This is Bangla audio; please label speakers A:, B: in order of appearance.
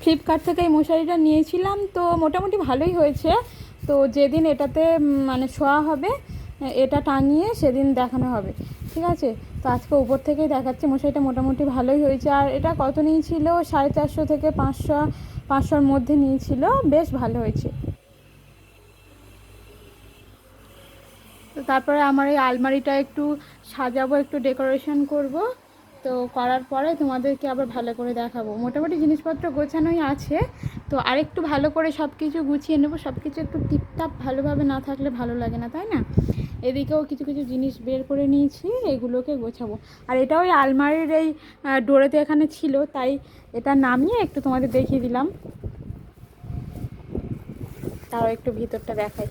A: ফ্লিপকার্ট থেকে এই মশারিটা নিয়েছিলাম, তো মোটামুটি ভালোই হয়েছে। তো যেদিন এটাতে মানে শোয়া হবে, এটা টাঙিয়ে সেদিন দেখানো হবে, ঠিক আছে। তো আজকে উপর থেকেই দেখাচ্ছি, মশারিটা মোটামুটি ভালোই হয়েছে। আর এটা কত নিয়েছিল, 450 থেকে 500-500-র মধ্যে নিয়েছিল, বেশ ভালো হয়েছে। তো তারপরে আমার এই আলমারিটা একটু সাজাবো, একটু ডেকোরেশন করব। তো করার পরে তোমাদেরকে আবার ভালো করে দেখাবো। মোটামুটি জিনিসপত্র গোছানোই আছে, তো আরেকটু ভালো করে সব কিছু গুছিয়ে নেবো। সব কিছু একটু টিপটাপ ভালোভাবে না থাকলে ভালো লাগে না, তাই না। এদিকেও কিছু কিছু জিনিস বের করে নিয়েছি, এগুলোকে গোছাবো। আর এটা ওই আলমারির এই ডোরেতে এখানে ছিল, তাই এটা নামিয়ে একটু তোমাদের দেখিয়ে দিলাম। তাও একটু ভিতরটা দেখাই।